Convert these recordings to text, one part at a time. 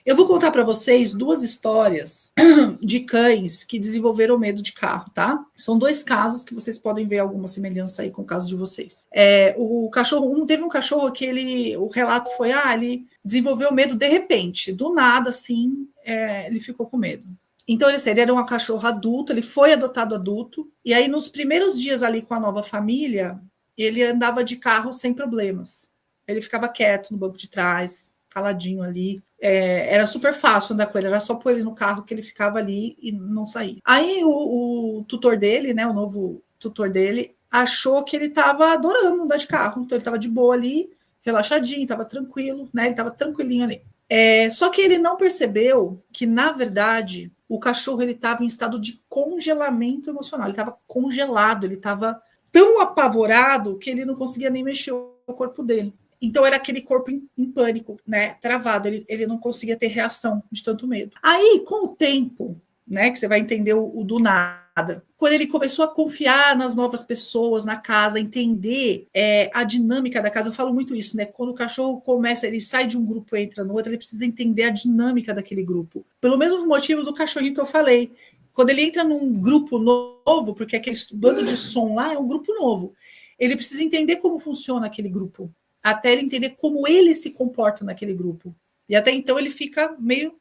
Eu vou contar para vocês 2 histórias de cães que desenvolveram medo de carro, tá? São 2 casos que vocês podem ver alguma semelhança aí com o caso de vocês. O cachorro, teve um cachorro que o relato foi, ele desenvolveu medo de repente, do nada, assim, ele ficou com medo. Então, ele era um cachorro adulto, ele foi adotado adulto, e aí nos primeiros dias ali com a nova família, ele andava de carro sem problemas. Ele ficava quieto no banco de trás, caladinho ali. Era super fácil andar com ele, era só pôr ele no carro que ele ficava ali e não saía. Aí o tutor dele, né, o novo tutor dele, achou que ele estava adorando andar de carro, então ele estava de boa ali, relaxadinho, estava tranquilo, né, ele estava tranquilinho ali. Só que ele não percebeu que, na verdade, o cachorro estava em estado de congelamento emocional, ele estava congelado, ele estava tão apavorado que ele não conseguia nem mexer o corpo dele. Então era aquele corpo em pânico, né, travado, ele não conseguia ter reação de tanto medo. Aí, com o tempo, né, que você vai entender o do nada, quando ele começou a confiar nas novas pessoas na casa, entender a dinâmica da casa, eu falo muito isso, né, quando o cachorro começa, ele sai de um grupo e entra no outro, ele precisa entender a dinâmica daquele grupo. Pelo mesmo motivo do cachorrinho que eu falei, quando ele entra num grupo novo, porque aquele bando de som lá é um grupo novo, ele precisa entender como funciona aquele grupo, até ele entender como ele se comporta naquele grupo. E até então ele fica meio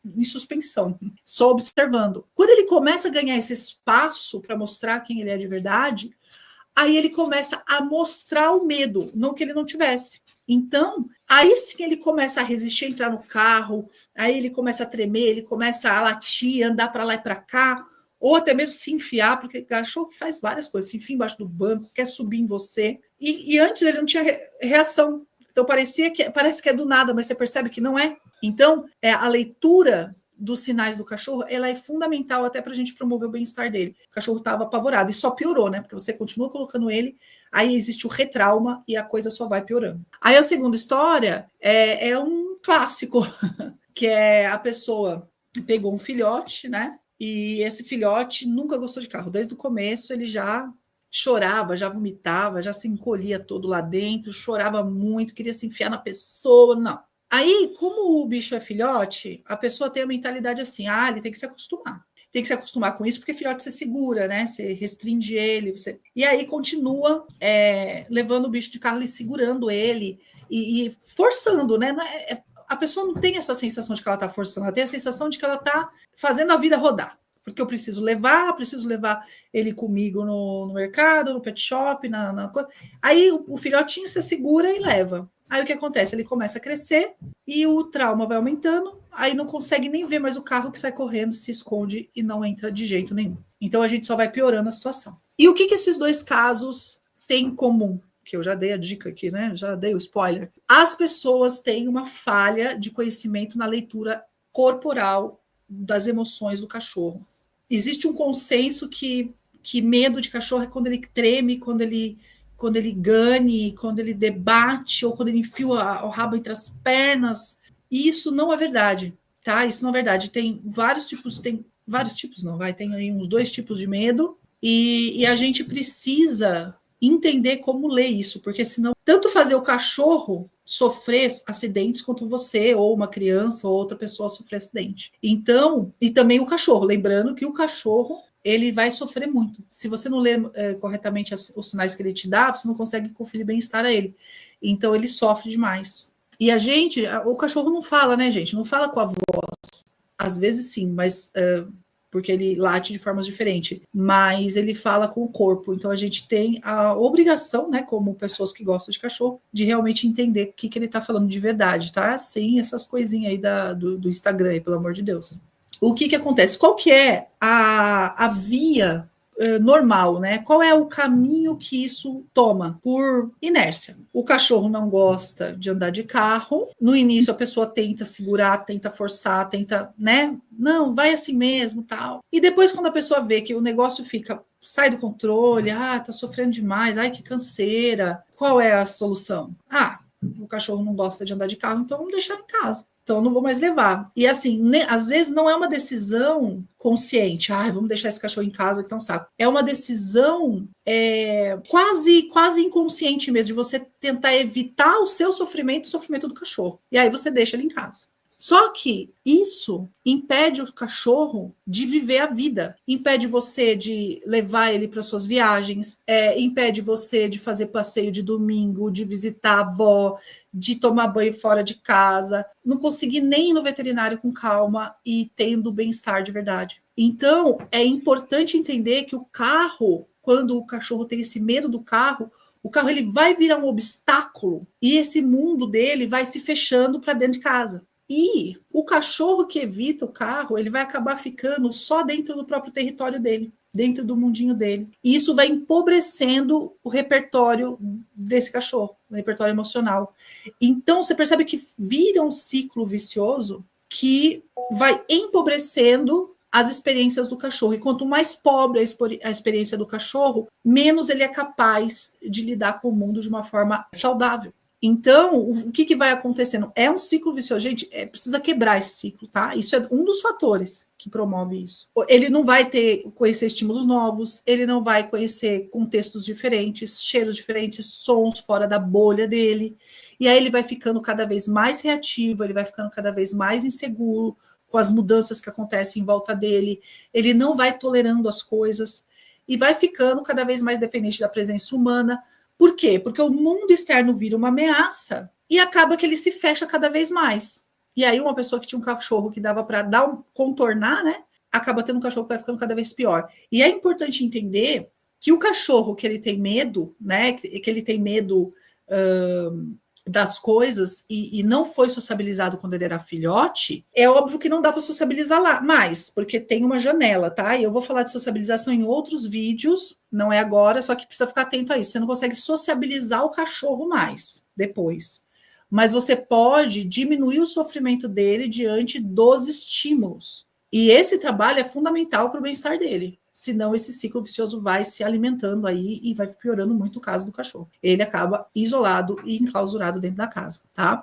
em suspensão, só observando. Quando ele começa a ganhar esse espaço para mostrar quem ele é de verdade, aí ele começa a mostrar o medo, não que ele não tivesse. Então, aí sim ele começa a resistir a entrar no carro, aí ele começa a tremer, ele começa a latir, andar para lá e para cá, ou até mesmo se enfiar, porque o cachorro faz várias coisas, se enfia embaixo do banco, quer subir em você, e antes ele não tinha reação. Então parece que é do nada, mas você percebe que não é. Então, a leitura dos sinais do cachorro, ela é fundamental até para a gente promover o bem-estar dele. O cachorro estava apavorado e só piorou, né? Porque você continua colocando ele, aí existe o retrauma e a coisa só vai piorando. Aí a segunda história é um clássico, que é a pessoa pegou um filhote, né? E esse filhote nunca gostou de carro. Desde o começo ele já chorava, já vomitava, já se encolhia todo lá dentro, chorava muito, queria se enfiar na pessoa, não. Aí, como o bicho é filhote, a pessoa tem a mentalidade assim, ele tem que se acostumar. Tem que se acostumar com isso, porque filhote você segura, né? Você restringe ele. E aí continua levando o bicho de carro e segurando ele e forçando, né? A pessoa não tem essa sensação de que ela está forçando, ela tem a sensação de que ela está fazendo a vida rodar. Porque eu preciso levar ele comigo no mercado, no pet shop, aí o filhotinho você segura e leva. Aí o que acontece? Ele começa a crescer e o trauma vai aumentando, aí não consegue nem ver mais o carro que sai correndo, se esconde e não entra de jeito nenhum. Então a gente só vai piorando a situação. E o que esses 2 casos têm em comum? Que eu já dei a dica aqui, né? Já dei o spoiler. As pessoas têm uma falha de conhecimento na leitura corporal das emoções do cachorro. Existe um consenso que medo de cachorro é quando ele treme, quando ele gane, quando ele debate, ou quando ele enfia o rabo entre as pernas. E isso não é verdade, tá? Isso não é verdade. Tem vários tipos, tem aí uns 2 tipos de medo, e a gente precisa entender como ler isso, porque senão, tanto fazer o cachorro sofrer acidentes quanto você, ou uma criança, ou outra pessoa sofrer acidente. Então, e também o cachorro, lembrando que o cachorro ele vai sofrer muito. Se você não lê corretamente os sinais que ele te dá, você não consegue conferir bem-estar a ele. Então, ele sofre demais. E o cachorro não fala, né, gente? Não fala com a voz. Às vezes sim, mas porque ele late de formas diferentes. Mas ele fala com o corpo. Então, a gente tem a obrigação, né, como pessoas que gostam de cachorro, de realmente entender o que ele está falando de verdade, tá? Sem essas coisinhas aí do Instagram, aí, pelo amor de Deus. O que acontece? Qual que é a via normal, né? Qual é o caminho que isso toma? Por inércia. O cachorro não gosta de andar de carro. No início a pessoa tenta segurar, tenta forçar, tenta, né? Não, vai assim mesmo, tal. E depois quando a pessoa vê que o negócio sai do controle, tá sofrendo demais, ai que canseira. Qual é a solução? O cachorro não gosta de andar de carro, então vamos deixar em casa. Então, não vou mais levar. E assim, às vezes não é uma decisão consciente. Vamos deixar esse cachorro em casa que tá um saco. É uma decisão quase inconsciente mesmo, de você tentar evitar o seu sofrimento e o sofrimento do cachorro. E aí você deixa ele em casa. Só que isso impede o cachorro de viver a vida, impede você de levar ele para suas viagens, impede você de fazer passeio de domingo, de visitar a avó, de tomar banho fora de casa, não conseguir nem ir no veterinário com calma e tendo bem-estar de verdade. Então, é importante entender que o carro, quando o cachorro tem esse medo do carro, o carro ele vai virar um obstáculo e esse mundo dele vai se fechando para dentro de casa. E o cachorro que evita o carro, ele vai acabar ficando só dentro do próprio território dele, dentro do mundinho dele. E isso vai empobrecendo o repertório desse cachorro, o repertório emocional. Então, você percebe que vira um ciclo vicioso que vai empobrecendo as experiências do cachorro. E quanto mais pobre a experiência do cachorro, menos ele é capaz de lidar com o mundo de uma forma saudável. Então, o que vai acontecendo? É um ciclo vicioso. Gente, precisa quebrar esse ciclo, tá? Isso é um dos fatores que promove isso. Ele não vai conhecer estímulos novos, ele não vai conhecer contextos diferentes, cheiros diferentes, sons fora da bolha dele. E aí ele vai ficando cada vez mais reativo, ele vai ficando cada vez mais inseguro com as mudanças que acontecem em volta dele. Ele não vai tolerando as coisas e vai ficando cada vez mais dependente da presença humana. Por quê? Porque o mundo externo vira uma ameaça e acaba que ele se fecha cada vez mais. E aí uma pessoa que tinha um cachorro que dava para contornar, né? Acaba tendo um cachorro que vai ficando cada vez pior. E é importante entender que o cachorro que ele tem medo, né? Que ele tem medo das coisas e não foi sociabilizado quando ele era filhote, é óbvio que não dá para sociabilizar lá mais, porque tem uma janela, tá? E eu vou falar de sociabilização em outros vídeos, não é agora, só que precisa ficar atento a isso. Você não consegue sociabilizar o cachorro mais depois, mas você pode diminuir o sofrimento dele diante dos estímulos. E esse trabalho é fundamental para o bem-estar dele. Senão esse ciclo vicioso vai se alimentando aí e vai piorando muito o caso do cachorro. Ele acaba isolado e enclausurado dentro da casa, tá?